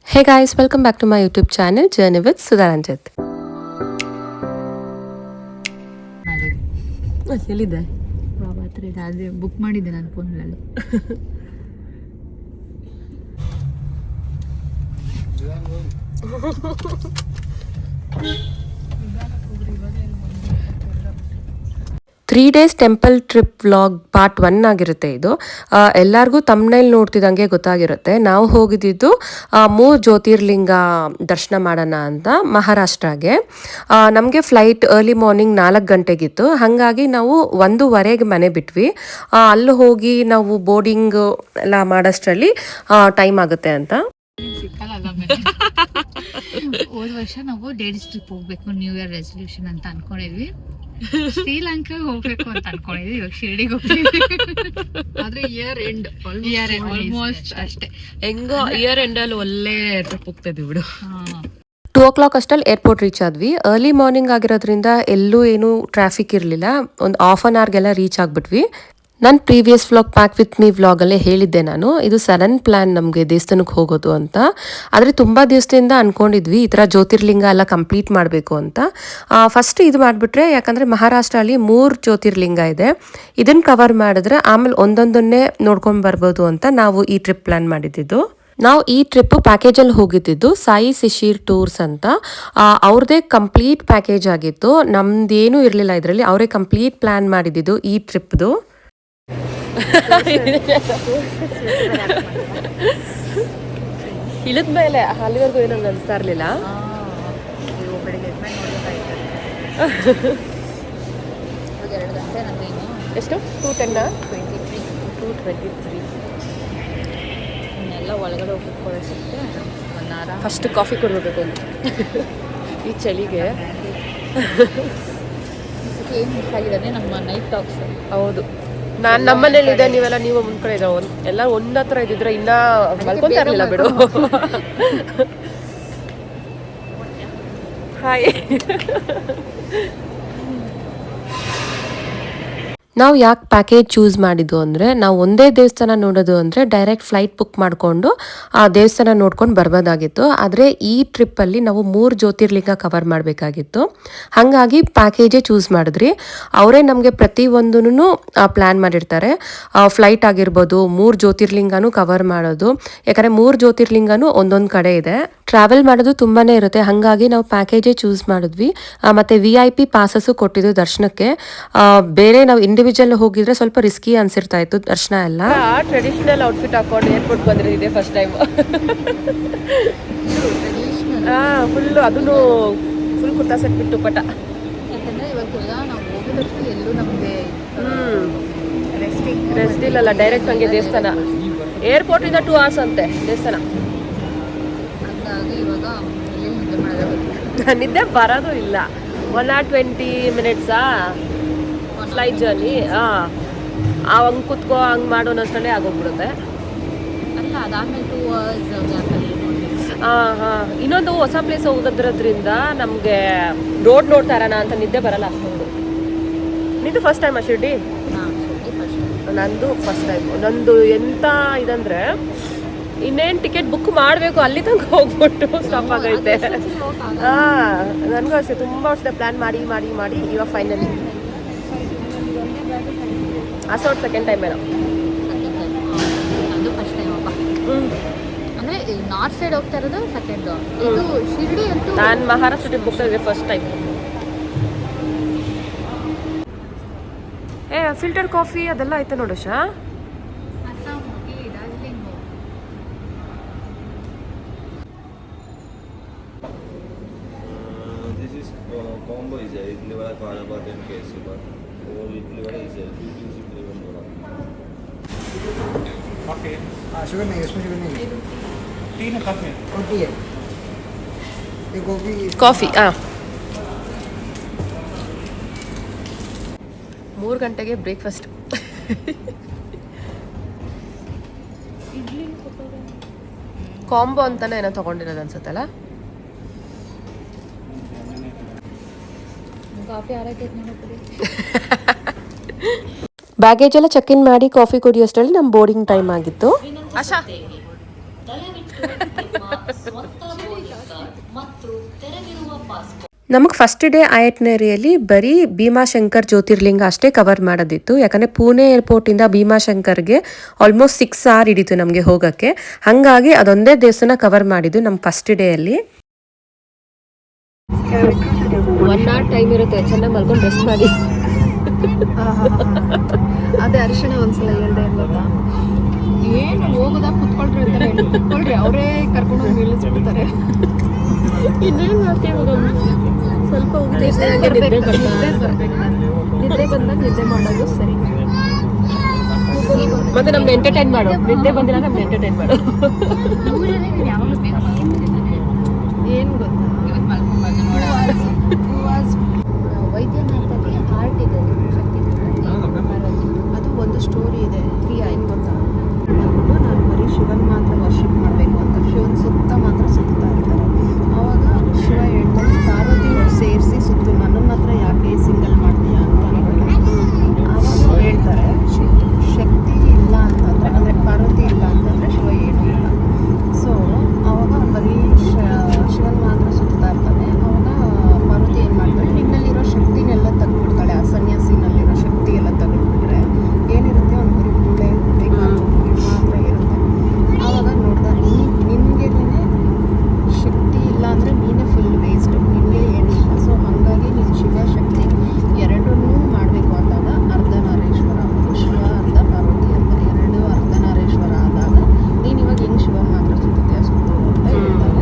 Hey guys, welcome back to my YouTube channel Journey with Sudharanjit. ಎಲ್ಲಿದೆ ಬಾಬಾ ಹತ್ರ ಇದೆ, ಅದೇ ಬುಕ್ ಮಾಡಿದ್ದೆ ನಾನು ಫೋನಲ್ಲಿ. Three days temple trip vlog part 1 ಆಗಿರುತ್ತೆ ಇದು. ಎಲ್ಲರಿಗೂ ತಮ್ಮನೇಲಿ ನೋಡ್ತಿದ್ದಂಗೆ ಗೊತ್ತಾಗಿರುತ್ತೆ. ನಾವು ಹೋಗಿದ್ದು 3 ಜ್ಯೋತಿರ್ಲಿಂಗ ದರ್ಶನ ಮಾಡೋಣ ಅಂತ ಮಹಾರಾಷ್ಟ್ರಗೆ. ನಮಗೆ ಫ್ಲೈಟ್ ಅರ್ಲಿ ಮಾರ್ನಿಂಗ್ 4 ಗಂಟೆಗಿತ್ತು. ಹಾಗಾಗಿ ನಾವು 1:15ಗೆ ಮನೆ ಬಿಟ್ವಿ. ಅಲ್ಲಿ ಹೋಗಿ ನಾವು ಬೋರ್ಡಿಂಗ್ ಎಲ್ಲ ಮಾಡೋಷ್ಟರಲ್ಲಿ ಟೈಮ್ ಆಗುತ್ತೆ ಅಂತ. ಹೋದ ವರ್ಷ ನಾವು ಲೇಡೀಸ್ ಟ್ರಿಪ್ ಹೋಗ್ಬೇಕು, ನ್ಯೂ ಇಯರ್ ರೆಸಲ್ಯೂಷನ್ ಅಂತ ಅನ್ಕೊಂಡಿದ್ವಿ. ಶ್ರೀಲಂಕಾ ಹೋಗ್ಬೇಕು ಅಂತ ಅನ್ಕೊಂಡಿದ್ವಿ, ಇವಾಗ ಶಿರ್ಡಿಗೆ ಹೋಗ್ತೀವಿ. ಆದ್ರೆ ಇಯರ್ ಎಂಡ್ ಆಲ್ಮೋಸ್ಟ್ ಅಷ್ಟೇ. ಹೆಂಗೋ ಇಯರ್ ಎಂಡ್ ಅಲ್ಲಿ ಒಳ್ಳೆ ಟ್ರಿಪ್ ಹೋಗ್ತಿದ್ವಿ ಬಿಡು. 2 o'clock ಅಷ್ಟಲ್ಲಿ ಏರ್ಪೋರ್ಟ್ ರೀಚ್ ಆದ್ವಿ. ಅರ್ಲಿ ಮಾರ್ನಿಂಗ್ ಆಗಿರೋದ್ರಿಂದ ಎಲ್ಲೂ ಏನು ಟ್ರಾಫಿಕ್ ಇರಲಿಲ್ಲ. ಒಂದು ಹಾಫ್ ಅನ್ ಅವರ್ಗೆಲ್ಲ ರೀಚ್ ಆಗ್ಬಿಟ್ವಿ. ನನ್ನ previous vlog pack with me ವ್ಲಾಗಲ್ಲೇ ಹೇಳಿದ್ದೆ ನಾನು, ಇದು ಸಡನ್ ಪ್ಲ್ಯಾನ್ ನಮಗೆ ದೇವಸ್ಥಾನಕ್ಕೆ ಹೋಗೋದು ಅಂತ. ಆದರೆ ತುಂಬ ದಿವಸದಿಂದ ಅಂದ್ಕೊಂಡಿದ್ವಿ ಈ ಥರ ಜ್ಯೋತಿರ್ಲಿಂಗ ಎಲ್ಲ ಕಂಪ್ಲೀಟ್ ಮಾಡಬೇಕು ಅಂತ. ಫಸ್ಟ್ ಇದು ಮಾಡಿಬಿಟ್ರೆ, ಯಾಕಂದರೆ ಮಹಾರಾಷ್ಟ್ರಲ್ಲಿ 3 ಜ್ಯೋತಿರ್ಲಿಂಗ ಇದೆ, ಇದನ್ನು ಕವರ್ ಮಾಡಿದ್ರೆ ಆಮೇಲೆ ಒಂದೊಂದನ್ನೇ ನೋಡ್ಕೊಂಡು ಬರ್ಬೋದು ಅಂತ ನಾವು ಈ ಟ್ರಿಪ್ ಪ್ಲ್ಯಾನ್ ಮಾಡಿದ್ದು. ನಾವು ಈ ಟ್ರಿಪ್ ಪ್ಯಾಕೇಜಲ್ಲಿ ಹೋಗಿದ್ದು ಸಾಯಿ ಶಿಶಿರ್ ಟೂರ್ಸ್ ಅಂತ. ಅವ್ರದ್ದೇ ಕಂಪ್ಲೀಟ್ ಪ್ಯಾಕೇಜ್ ಆಗಿತ್ತು, ನಮ್ದೇನೂ ಇರಲಿಲ್ಲ ಇದರಲ್ಲಿ. ಅವರೇ ಕಂಪ್ಲೀಟ್ ಪ್ಲ್ಯಾನ್ ಮಾಡಿದ್ದು ಈ ಟ್ರಿಪ್ದು. ಇಳಿದ ಮೇಲೆ ಅಲ್ಲಿವರೆಗೂ ಏನಂತ ಅನಿಸ್ತಾ ಇರಲಿಲ್ಲ. ಎಷ್ಟು 2:23 ಎಲ್ಲ ಒಳಗಡೆ ಹೋಗ್ಕೊಳ್ಳಿಸುತ್ತೆ. ಫಸ್ಟ್ ಕಾಫಿ ಕೊಡ್ಬೇಕು ಅಂತ ಈ ಚಳಿಗೆ. ಏನು ಮಿಸ್ ಆಗಿದೆ ನಮ್ಮ ನೈಟ್ ಟಾಕ್ಸ್. ಹೌದು, ನಾನು ನಮ್ಮನೇಲಿದೆ, ನೀವೆಲ್ಲ ನೀವು ಮುಂದ್ ಕಡೆ ಇದ್ದಾವೆ. ಎಲ್ಲ ಒಂದ್ ಹತ್ರ ಇದ್ದಿದ್ರೆ ಇನ್ನ ಮಲ್ಕೊಂತ ಇರಲಿಲ್ಲ ಬಿಡು. ಹಾಯ್. ನಾವು ಯಾಕೆ ಪ್ಯಾಕೇಜ್ ಚೂಸ್ ಮಾಡಿದ್ದು ಅಂದರೆ, ನಾವು ಒಂದೇ ದೇವಸ್ಥಾನ ನೋಡೋದು ಅಂದರೆ ಡೈರೆಕ್ಟ್ ಫ್ಲೈಟ್ ಬುಕ್ ಮಾಡಿಕೊಂಡು ಆ ದೇವಸ್ಥಾನ ನೋಡ್ಕೊಂಡು ಬರ್ಬೋದಾಗಿತ್ತು. ಆದರೆ ಈ ಟ್ರಿಪ್ಪಲ್ಲಿ ನಾವು 3 ಜ್ಯೋತಿರ್ಲಿಂಗ ಕವರ್ ಮಾಡಬೇಕಾಗಿತ್ತು. ಹಾಗಾಗಿ ಪ್ಯಾಕೇಜೇ ಚೂಸ್ ಮಾಡಿದ್ರಿ. ಅವರೇ ನಮಗೆ ಪ್ರತಿಯೊಂದೂ ಪ್ಲ್ಯಾನ್ ಮಾಡಿರ್ತಾರೆ. ಫ್ಲೈಟ್ ಆಗಿರ್ಬೋದು, 3 ಜ್ಯೋತಿರ್ಲಿಂಗನೂ ಕವರ್ ಮಾಡೋದು. ಯಾಕಂದರೆ 3 ಜ್ಯೋತಿರ್ಲಿಂಗನೂ ಒಂದೊಂದು ಕಡೆ ಇದೆ. ಟ್ರಾವೆಲ್ ಮಾಡೋದು ತುಂಬಾ ಇರುತ್ತೆ, ಹಾಗಾಗಿ ನಾವು ಪ್ಯಾಕೇಜೇ ಚೂಸ್ ಮಾಡಿದ್ವಿ. ಮತ್ತು VIP ಪಾಸಸ್ಸು ಕೊಟ್ಟಿದ್ದು ದರ್ಶನಕ್ಕೆ. ಬೇರೆ ನಾವು ಇಂಡಿವಿಜುವಲ್ ಹೋಗಿದ್ರೆ ಸ್ವಲ್ಪ ರಿಸ್ಕಿ ಅನ್ಸಿರ್ತಾ ಇತ್ತು ದರ್ಶನ ಎಲ್ಲ. ಟ್ರೆಡಿಷನಲ್ ಔಟ್ಫಿಟ್ ಹಾಕೊಂಡು ಏರ್ಪೋರ್ಟ್ ಬಂದಿದೆ ಫಸ್ಟ್ ಟೈಮ್. ಫುಲ್ಲು ಅದನ್ನು ಫುಲ್ ಕುರ್ತಾ ಸೆಟ್ ಬಿಟ್ಟು ಪಟ. ಯಾಕಂದರೆ ಇವಾಗ ನಾವು ಹೋಗೋದಷ್ಟು ಎಲ್ಲೂ ನಮಗೆ ರೆಸ್ಟ್ ಇಲ್ಲಲ್ಲ, ಡೈರೆಕ್ಟ್ ಹಂಗೆ ದೇವಸ್ಥಾನ. ಏರ್ಪೋರ್ಟಿಂದ 2 hours ಅಂತೆ ದೇವಸ್ಥಾನ. ಹಂಗಾಗಿ ಇವಾಗ ಎಲ್ಲಿ ನಿದ್ದೆ ಮಾಡೋದು, ನಿದ್ದೆ ಬರೋದು ಇಲ್ಲ. 1 hour 20 minutes ಫ್ಲೈಟ್ ಜರ್ನಿ. ಹಂಗೆ ಕುತ್ಕೋ ಹಂಗೆ ಮಾಡೋನಷ್ಟರಲ್ಲೇ ಆಗೋಗ್ಬಿಡುತ್ತೆ. ಅಲ್ಲ ಅದಾದ್ಮೇಲೆ 2 hours ಗ್ಯಾಪಲ್ಲಿ. ಇನ್ನೊಂದು ಹೊಸ ಪ್ಲೇಸ್ ಹೋಗೋದ್ರಿಂದ ನಮಗೆ ರೋಡ್ ನೋಡ್ತಾ ಇರೋಣ ಅಂತ ನಿದ್ದೆ ಬರಲ್ಲ ಅಷ್ಟೊಂದು. ನಿಂದು ಫಸ್ಟ್ ಟೈಮ್ ಶಿರ್ಡಿ? ನಂದು ಫಸ್ಟ್ ಟೈಮ್. ನಂದು ಎಂತ ಇದಂದ್ರೆ, ಇನ್ನೇನು ಟಿಕೆಟ್ ಬುಕ್ ಮಾಡಬೇಕು, ಅಲ್ಲಿ ತನಕ ಹೋಗ್ಬಿಟ್ಟು ಸ್ಟಾಪ್ ಆಗೈತೆ. ನನಗೂ ಅಷ್ಟೇ, ತುಂಬ ವರ್ಷದ ಪ್ಲ್ಯಾನ್ ಮಾಡಿ ಮಾಡಿ ಮಾಡಿ ಇವಾಗ ಫೈನಲಿ ಅಸೋಟ್ ಸೆಕೆಂಡ್ ಟೈಮ್ ಏನೋ. ಅದು ಫಸ್ಟ್ ಟೈಮ್ ಅಪ್ಪ. ಅಂದರೆ ನಾರ್ತ್ ಸೈಡ್ ಹೋಗ್ತಾ ಇರೋದು ಸೆಕೆಂಡ್. ಇದು ಶಿರ್ಡಿ ಅಂತೂ ನಾನು ಮಹಾರಾಷ್ಟ್ರ ಟ್ರಿಪ್ ಹೋಗ್ತಾ ಇದ್ದೆ ಫಸ್ಟ್ ಟೈಮ್. ಫಿಲ್ಟರ್ ಕಾಫಿ ಅದೆಲ್ಲ ಐತೆ ನೋಡು ಶಾ. ಅಸ್ಸಾಂ ಹೋಗಿ ಡಾರ್ಜಿಲಿಂಗ್ ಹೋಗಿ. This is combo is a idli wala khana baat and KFC baat. और idli wala is a 15 से 11 वाला. कॉफी शुगर नहीं, इसमें शुगर नहीं है. टी ना कॉफी? कॉफी है. ये कॉफी. ಕಾಫಿ 3 ಗಂಟೆಗೆ ಬ್ರೇಕ್ಫಾಸ್ಟ್. ಕಾಂಬೋ ಅಂತಾನೆ ಏನೋ ತಗೊಂಡಿರೋದು ಅನ್ಸುತ್ತಲ್ಲ. ಕಾಫಿ ಆರೈಕೆ ನೋಡೋದು. ಬ್ಯಾಗೇಜ್ ಎಲ್ಲ ಚೆಕ್ ಇನ್ ಮಾಡಿ ಕಾಫಿ ಕುಡಿಯೋಷ್ಟರಲ್ಲಿ ನಮ್ಮ ಬೋರ್ಡಿಂಗ್ ಟೈಮ್ ಆಗಿತ್ತು. ಆಶಾ ನಮಗೆ ಫಸ್ಟ್ ಡೇ ಐಟ್ನರಿಯಲ್ಲಿ ಬರೀ ಭೀಮಾಶಂಕರ್ ಜ್ಯೋತಿರ್ಲಿಂಗ ಅಷ್ಟೇ ಕವರ್ ಮಾಡೋದಿತ್ತು. ಯಾಕಂದರೆ ಪುಣೆ ಏರ್ಪೋರ್ಟಿಂದ ಭೀಮಾಶಂಕರ್ಗೆ ಆಲ್ಮೋಸ್ಟ್ 6 hours ಹಿಡಿತು ನಮಗೆ ಹೋಗೋಕ್ಕೆ. ಹಾಗಾಗಿ ಅದೊಂದೇ ದೇವಸ್ಥಾನ ಕವರ್ ಮಾಡಿದ್ದು ನಮ್ಮ ಫಸ್ಟ್ ಡೇಯಲ್ಲಿ. 1 hour ಟೈಮ್ ಇರುತ್ತೆ, ಚೆನ್ನಾಗಿ ಮಲ್ಕೊಂಡು ರೆಸ್ಟ್ ಮಾಡಿ. ಅದೇ ಅರಿಶಿಣ ಒಂದ್ಸಲ ಹೇಳ್ದೆ ಗೊತ್ತಾ, ಏನು ಹೋಗೋದಾಗ ಕುತ್ಕೊಳ್ರಿ ಅಂತಾರೆ, ಕುತ್ಕೊಳ್ರಿ ಅವರೇ ಕರ್ಕೊಂಡೋಗಿ ನಿಲ್ಲಿಸ್ಬಿಡ್ತಾರೆ. ಇನ್ನೇನು ಮಾಡ್ತೀವಿ ಸ್ವಲ್ಪ ನಿದ್ದೆ ಬಂದಾಗ ನಿದ್ದೆ ಮಾಡೋದು ಸರಿ. ಮತ್ತೆ ನಮ್ಗೆ ಎಂಟರ್ಟೈನ್ ಮಾಡು, ನಿದ್ದೆ ಬಂದಿಲ್ಲ ನಮ್ಗೆ ಎಂಟರ್ಟೈನ್ ಮಾಡು. ಏನು ಗೊತ್ತಾ, ವೈದ್ಯನಾಥಲ್ಲಿ ಆರ್ಟ್ ಇದೆ, ಅದು ಒಂದು ಸ್ಟೋರಿ ಇದೆ. ಏನು ಗೊತ್ತಾ, ಅಂದ್ಬಿಟ್ಟು ನಾನು ಬರೀ ಶಿವನ್ ಮಾತ್ರ ವರ್ಷಿಪ್ ಮಾಡಬೇಕು ಅಂತ ಶಿವನ್ ಸುತ್ತ ಮಾತ್ರ ಸುತ್ತಾ ಇರ್ತಾರೆ. ಆವಾಗ ಶಿವ ಹೇಳ್ತಾನೆ, ಪಾರ್ವತಿನೂ ಸೇರಿಸಿ ಸುತ್ತು, ನನ್ನನ್ನು ಮಾತ್ರ ಯಾಕೆ ಸಿಂಗಲ್ ಮಾಡ್ತೀಯಾ ಅಂತ ಅಂದ್ಬಿಟ್ಟು. ಆವಾಗ ಹೇಳ್ತಾರೆ, ಶಕ್ತಿ ಇಲ್ಲ ಅಂತಂದರೆ, ಅಂದರೆ ಪಾರ್ವತಿ ಇಲ್ಲ ಅಂತಂದರೆ ಶಿವ ಏನೂ ಇಲ್ಲ. ಸೊ ಆವಾಗ ಬರೀ ಶಿವನ್ ಮಾತ್ರ ಸುತ್ತಾ ಇರ್ತಾನೆ. ಆವಾಗ ಪಾರ್ವತಿ ಏನು ಮಾಡ್ತಾಳೆ, ನಿನ್ನಲ್ಲಿರೋ ಶಕ್ತಿನೆಲ್ಲ ತೆಗೆದ್ಬಿಡ್ತಾಳೆ. ಆ ಸನ್ಯಾಸಿನಲ್ಲಿರೋ ಶಕ್ತಿ ಎಲ್ಲ ತೆಗೆದ್ಬಿಟ್ರೆ ಏನಿರುತ್ತೆ, ಒಂದು ಬರೀ ಮೂಳೆ ಕೈಕಾಲು ಮಾತ್ರ ಇರುತ್ತೆ. ಆವಾಗ ನೋಡ್ದೆ, ನಿನಗೇನೆ ಶಕ್ತಿ ಇಲ್ಲ ಅಂದರೆ ನೀನೇ ಫುಲ್ ವೇಸ್ಟ್, ನಿನಗೆ ಏನಿಲ್ಲ. ಸೊ ಹಾಗಾಗಿ ನೀನು ಶಿವ ಶಕ್ತಿ ಎರಡನ್ನೂ ಮಾಡಬೇಕು ಅಂದಾಗ ಅರ್ಧನಾರೀಶ್ವರ ಆಗೋದು. ಶಿವ ಅರ್ಧ, ಪಾರ್ವತಿ ಅರ್ಧ, ಎರಡು ಅರ್ಧನಾರೀಶ್ವರ ಆದಾಗ ನೀನು ಇವಾಗ ಹೆಂಗೆ ಶಿವ ಮಾತ್ರ ಸುತ್ತದೆ ಸುತ್ತು ಅಂತ ಹೇಳಿದಾಗ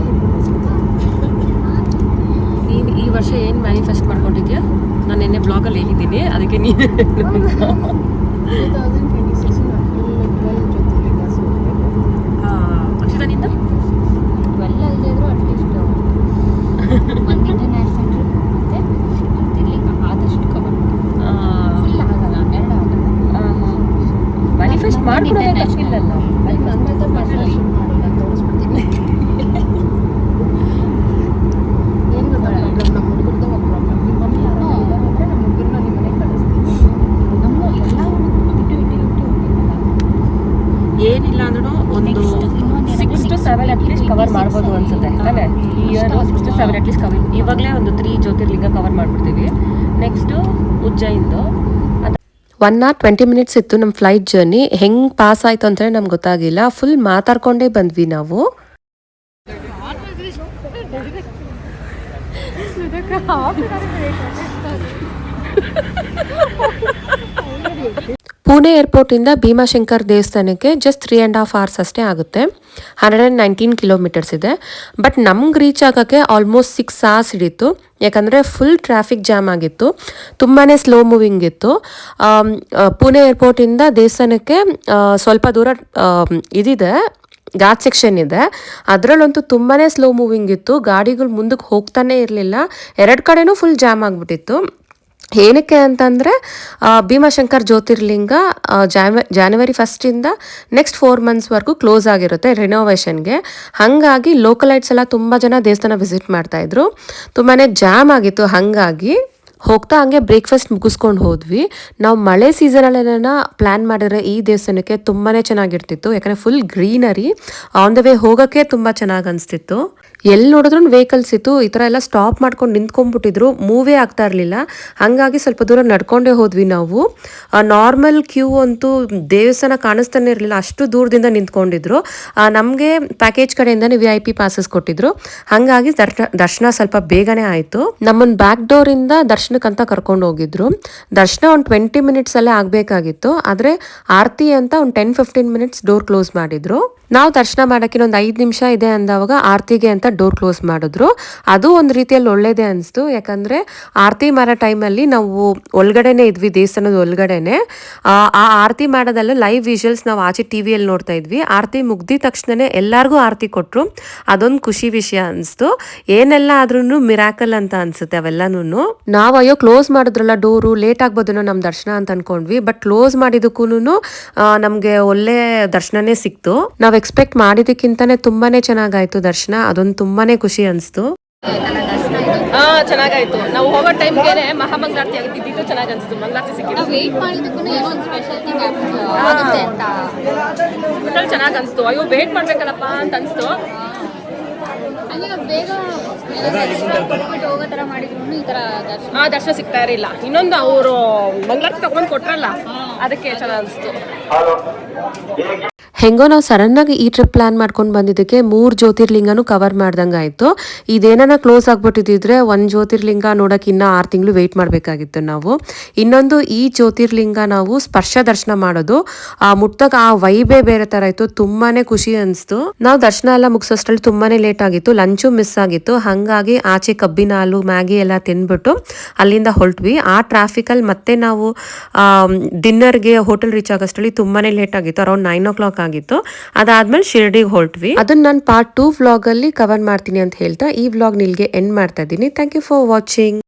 ನೀನು ಈ ವರ್ಷ ಏನು ಮ್ಯಾನಿಫೆಸ್ಟ್ ಮಾಡ್ಕೊಂಡಿದ್ಯಾ? ನಾನು ನಿನ್ನೆ ಬ್ಲಾಗಲ್ಲಿ ಹೇಳಿದ್ದೀನಿ, ಅದಕ್ಕೆ ನೀನು 2026 ನಾನು ಫುಲ್ 12 ಜ್ಯೋತಿರ್ಲಿಂಗಾಸ್ ಹೋಗಬೇಕು. ಅಕ್ಷರನಿಂದ 12 ಅಲ್ಲದೆ ಇದ್ರು ಅಟ್ಲೀಸ್ಟ್ ಒಂದು ಇಂಟರ್ನ್ಯಾಷನಲ್ ಟ್ರಿಪ್ ಮತ್ತೆ ಜ್ಯೋತಿರ್ಲಿಂಗ ಆದಷ್ಟು ಕವರ್ ಫುಲ್ ಆಗಲ್ಲ, 2 ಆಗಲ್ಲ. ಮ್ಯಾನಿಫೆಸ್ಟ್ ಮಾಡ್ಕೊಳ್ಳೋದೇ ತಪ್ಪಿಲ್ಲಲ್ಲ. ನನ್ನ ಮಾಡಿ ನಾನು ತೋರಿಸ್ಬಿಡ್ತೀನಿ. ಏನು ಗೊತ್ತಾ ಪ್ರಾಬ್ಲಮ್, ನಮ್ಮ ಹುಡುಗರದ ಒಂದು ಪ್ರಾಬ್ಲಮ್. ನಿಮ್ಮ ಮಮ್ಮಿ ಯಾರೋ ಇದ್ದಾರೆ ಅಂದರೆ ನಮ್ಮ ಹುಡುಗರನ್ನ ನಿಮ್ಮ ಮನೆಗೆ ಕಳಿಸ್ತೀನಿ. ನಮ್ಮ ಎಲ್ಲ ಇಟ್ಟು ಹೋಗ್ಬೇಕಲ್ಲ. ಏನಿಲ್ಲ ಅಂದ್ರೂ ಒಂದು 6 to 7 ಅಟ್ಲೀಸ್ಟ್ ಕವರ್ ಮಾಡ್ಬೋದು ಅನ್ಸುತ್ತೆ ತಾನೇ? ಈ ಇಯರ್ 6 to 7 ಅಟ್ಲೀಸ್ಟ್ ಕವರ್. ಇವಾಗಲೇ ಒಂದು 3 ಜ್ಯೋತಿರ್ಲಿಂಗ ಕವರ್ ಮಾಡ್ಬಿಡ್ತೀವಿ. ನೆಕ್ಸ್ಟು ಉಜ್ಜಯಿನ್ದು 1 hour 20 minutes ಇತ್ತು ನಮ್ಮ ಫ್ಲೈಟ್ ಜರ್ನಿ. ಹೆಂಗೆ ಪಾಸ್ ಆಯಿತು ಅಂತಲೇ ನಮ್ಗೆ ಗೊತ್ತಾಗಿಲ್ಲ. ಫುಲ್ ಮಾತಾಡ್ಕೊಂಡೇ ಬಂದ್ವಿ ನಾವು. ಪುಣೆ ಏರ್ಪೋರ್ಟಿಂದ ಭೀಮಾಶಂಕರ್ ದೇವಸ್ಥಾನಕ್ಕೆ ಜಸ್ಟ್ 3.5 hours ಅಷ್ಟೇ ಆಗುತ್ತೆ. 119 kilometers ಇದೆ. ಬಟ್ ನಮ್ಗೆ ರೀಚ್ ಆಗೋಕ್ಕೆ ಆಲ್ಮೋಸ್ಟ್ 6 hours ಹಿಡಿತು. ಯಾಕಂದರೆ ಫುಲ್ ಟ್ರಾಫಿಕ್ ಜಾಮ್ ಆಗಿತ್ತು, ತುಂಬಾ ಸ್ಲೋ ಮೂವಿಂಗ್ ಇತ್ತು. ಪುಣೆ ಏರ್ಪೋರ್ಟಿಂದ ದೇವಸ್ಥಾನಕ್ಕೆ ಸ್ವಲ್ಪ ದೂರ ಇದಿದೆ, ಘಾಟ್ ಸೆಕ್ಷನ್ ಇದೆ. ಅದರಲ್ಲಂತೂ ತುಂಬಾ ಸ್ಲೋ ಮೂವಿಂಗ್ ಇತ್ತು, ಗಾಡಿಗಳು ಮುಂದಕ್ಕೆ ಹೋಗ್ತಾನೆ ಇರಲಿಲ್ಲ. 2 ಕಡೆನೂ ಫುಲ್ ಜಾಮ್ ಆಗಿಬಿಟ್ಟಿತ್ತು. ಏನಕ್ಕೆ ಅಂತಂದರೆ ಭೀಮಾಶಂಕರ್ ಜ್ಯೋತಿರ್ಲಿಂಗ January 1st ನೆಕ್ಸ್ಟ್ 4 monthsವರೆಗೂ ಕ್ಲೋಸ್ ಆಗಿರುತ್ತೆ ರಿನೋವೇಷನ್ಗೆ. ಹಾಗಾಗಿ ಲೋಕಲೈಟ್ಸ್ ಎಲ್ಲ ತುಂಬ ಜನ ದೇವಸ್ಥಾನ ವಿಸಿಟ್ ಮಾಡ್ತಾಯಿದ್ರು. ತುಂಬಾ ಜಾಮ್ ಆಗಿತ್ತು. ಹಾಗಾಗಿ ಹೋಗ್ತಾ ಹಂಗೆ ಬ್ರೇಕ್ಫಾಸ್ಟ್ ಮುಗಿಸ್ಕೊಂಡು ಹೋದ್ವಿ. ನಾವು ಮಳೆ ಸೀಸನಲ್ಲೆಲ್ಲ ಪ್ಲ್ಯಾನ್ ಮಾಡಿದ್ರೆ ಈ ದೇವಸ್ಥಾನಕ್ಕೆ ತುಂಬಾ ಚೆನ್ನಾಗಿರ್ತಿತ್ತು. ಯಾಕಂದರೆ full greenery, on the way ಹೋಗೋಕ್ಕೆ ತುಂಬ ಚೆನ್ನಾಗಿ ಅನಿಸ್ತಿತ್ತು. ಎಲ್ಲಿ ನೋಡಿದ್ರೂ ವೆಹಿಕಲ್ಸ್ ಇತ್ತು. ಈ ಥರ ಎಲ್ಲ ಸ್ಟಾಪ್ ಮಾಡ್ಕೊಂಡು ನಿಂತ್ಕೊಂಡ್ಬಿಟ್ಟಿದ್ರು, ಮೂವೇ ಆಗ್ತಾ ಇರಲಿಲ್ಲ. ಹಾಗಾಗಿ ಸ್ವಲ್ಪ ದೂರ ನಡ್ಕೊಂಡೇ ಹೋದ್ವಿ ನಾವು. ನಾರ್ಮಲ್ ಕ್ಯೂ ಅಂತೂ ದೇವಸ್ಥಾನ ಕಾಣಿಸ್ತಾನೆ ಇರಲಿಲ್ಲ, ಅಷ್ಟು ದೂರದಿಂದ ನಿಂತ್ಕೊಂಡಿದ್ರು. ನಮಗೆ ಪ್ಯಾಕೇಜ್ ಕಡೆಯಿಂದನೇ VIP ಪಾಸಸ್ ಕೊಟ್ಟಿದ್ರು. ಹಾಗಾಗಿ ದರ್ಶನ ಸ್ವಲ್ಪ ಬೇಗನೆ ಆಯಿತು. ನಮ್ಮನ್ನು ಬ್ಯಾಕ್ ಡೋರಿಂದ ದರ್ಶನಕ್ಕಂತ ಕರ್ಕೊಂಡು ಹೋಗಿದ್ರು. ದರ್ಶನ ಒಂದು 20 minutes ಅಲ್ಲೇ ಆಗಬೇಕಾಗಿತ್ತು. ಆದರೆ ಆರತಿ ಅಂತ ಒಂದು 10-15 minutes ಡೋರ್ ಕ್ಲೋಸ್ ಮಾಡಿದ್ರು. ನಾವು ದರ್ಶನ ಮಾಡೋಕ್ಕೆ ಒಂದು 5 ನಿಮಿಷ ಇದೆ ಅಂದವಾಗ ಆರತಿಗೆ ಅಂತ ಡೋರ್ ಕ್ಲೋಸ್ ಮಾಡಿದ್ರು. ಅದು ಒಂದು ರೀತಿಯಲ್ಲಿ ಒಳ್ಳೇದೇ ಅನಿಸ್ತು. ಯಾಕಂದರೆ ಆರತಿ ಮಾಡೋ ಟೈಮಲ್ಲಿ ನಾವು ಒಳಗಡೆನೇ ಇದ್ವಿ, ದೇವಸ್ಥಾನದ ಒಳಗಡೆನೆ. ಆ ಆರತಿ ಮಾಡೋದಲ್ಲೂ ಲೈವ್ ವಿಜುವಲ್ಸ್ ನಾವು ಆಚೆ TVಯಲ್ಲಿ ನೋಡ್ತಾ ಇದ್ವಿ. ಆರತಿ ಮುಗ್ದಿದ ತಕ್ಷಣನೇ ಎಲ್ಲರಿಗೂ ಆರತಿ ಕೊಟ್ಟರು. ಅದೊಂದು ಖುಷಿ ವಿಷಯ ಅನಿಸ್ತು. ಏನೆಲ್ಲ ಆದ್ರೂ ಮಿರಾಕಲ್ ಅಂತ ಅನಿಸುತ್ತೆ ಅವೆಲ್ಲನೂ. ನಾವು ಅಯ್ಯೋ ಕ್ಲೋಸ್ ಮಾಡಿದ್ರಲ್ಲ ಡೋರು, ಲೇಟ್ ಆಗ್ಬೋದೇನೋ ನಮ್ಮ ದರ್ಶನ ಅಂತ ಅನ್ಕೊಂಡ್ವಿ. ಬಟ್ ಕ್ಲೋಸ್ ಮಾಡಿದಕ್ಕೂ ನಮಗೆ ಒಳ್ಳೆ ದರ್ಶನನೇ ಸಿಕ್ತು. ನಾವು ಎಕ್ಸ್ಪೆಕ್ಟ್ ಮಾಡಿದಕ್ಕಿಂತನೇ ತುಂಬಾನೇ ಚೆನ್ನಾಗಾಯ್ತು ದರ್ಶನ. ಅದೊಂದು ತುಂಬಾನೇ ಖುಷಿ ಅನಿಸ್ತು. ಚೆನ್ನಾಗಾಯ್ತು. ನಾವು ಹೋಗೋ ಟೈಮ್ಗೆ ಮಹಾಮಂಗಳಾರತಿ ಆಗಿದ್ದು ಚೆನ್ನಾಗಿ ಅನಿಸ್ತು. ಮಂಗಳಾರತಿ ಸಿಕ್ಕಿದ್ದು ನಾವು ವೇಟ್ ಮಾಡಿದಕ್ಕೂ ಏನೋ ಒಂದು ಸ್ಪೆಷಲ್ ಥಿಂಗ್ ಆಗುತ್ತೆ ಅಂತ ಚೆನ್ನಾಗಿ ಅನಿಸ್ತು. ಅಯ್ಯೋ ವೇಟ್ ಮಾಡ್ಬೇಕಲ್ಲಪ್ಪ ಅಂತ ಅನಿಸ್ತು. ಅಲ್ಲಿ ನಾವು ಬೇಗ ಕೊಟ್ಬಿಟ್ಟು ಹೋಗೋ ಥರ ಮಾಡಿದ್ರು ಈ ಥರ ದರ್ಶನ ಆ ದರ್ಶನ ಸಿಗ್ತಾ ಇರಲಿಲ್ಲ. ಇನ್ನೊಂದು ಅವರು ಮಂಗಳಾರತಿ ತಗೊಂಡು ಕೊಟ್ರಲ್ಲ, ಅದಕ್ಕೆ ಚೆನ್ನಾಗಿ ಅನಿಸ್ತು. ಹೆಂಗೋ ನಾವು ಸಡನ್ನಾಗಿ ಈ ಟ್ರಿಪ್ ಪ್ಲಾನ್ ಮಾಡ್ಕೊಂಡು ಬಂದಿದ್ದಕ್ಕೆ 3 ಜ್ಯೋತಿರ್ಲಿಂಗನೂ ಕವರ್ ಮಾಡ್ದಂಗೆ ಆಯಿತು. ಇದೇನ ಕ್ಲೋಸ್ ಆಗಿಬಿಟ್ಟಿದ್ರೆ ಒಂದು ಜ್ಯೋತಿರ್ಲಿಂಗ ನೋಡೋಕೆ ಇನ್ನೂ 6 ತಿಂಗಳು ವೆಯ್ಟ್ ಮಾಡಬೇಕಾಗಿತ್ತು ನಾವು. ಇನ್ನೊಂದು ಈ ಜ್ಯೋತಿರ್ಲಿಂಗ ನಾವು ಸ್ಪರ್ಶ ದರ್ಶನ ಮಾಡೋದು, ಮುಟ್ದಾಗ ಆ ವೈಬೇ ಬೇರೆ ಥರ ಇತ್ತು. ತುಂಬಾ ಖುಷಿ ಅನಿಸ್ತು. ನಾವು ದರ್ಶನ ಎಲ್ಲ ಮುಗಿಸೋಷ್ಟ್ರಲ್ಲಿ ತುಂಬಾ ಲೇಟ್ ಆಗಿತ್ತು, ಲಂಚು ಮಿಸ್ ಆಗಿತ್ತು. ಹಾಗಾಗಿ ಆಚೆ ಕಬ್ಬಿನ ಹಾಲು ಮ್ಯಾಗಿ ಎಲ್ಲ ತಿಂದ್ಬಿಟ್ಟು ಅಲ್ಲಿಂದ ಹೊರಟ್ವಿ. ಆ ಟ್ರಾಫಿಕಲ್ಲಿ ಮತ್ತೆ ನಾವು ಡಿನ್ನರ್ಗೆ ಹೋಟೆಲ್ ರೀಚ್ ಆಗೋಷ್ಟರಲ್ಲಿ ತುಂಬಾ ಲೇಟ್ ಆಗಿತ್ತು, ಅರೌಂಡ್ 9 o'clock ಆಗಿತ್ತು. ಅದಾದ್ಮೇಲೆ ಶಿರ್ಡಿಗೆ ಹೊರಟ್ವಿ. ಅದನ್ನ ನಾನು ಪಾರ್ಟ್ 2 ವ್ಲಾಗ್ ಅಲ್ಲಿ ಕವರ್ ಮಾಡ್ತೀನಿ ಅಂತ ಹೇಳ್ತಾ ಈ ವ್ಲಾಗ್ ನಿಲ್ಗೆ ಎಂಡ್ ಮಾಡ್ತಾ ಇದ್ದೀನಿ. Thank you for watching.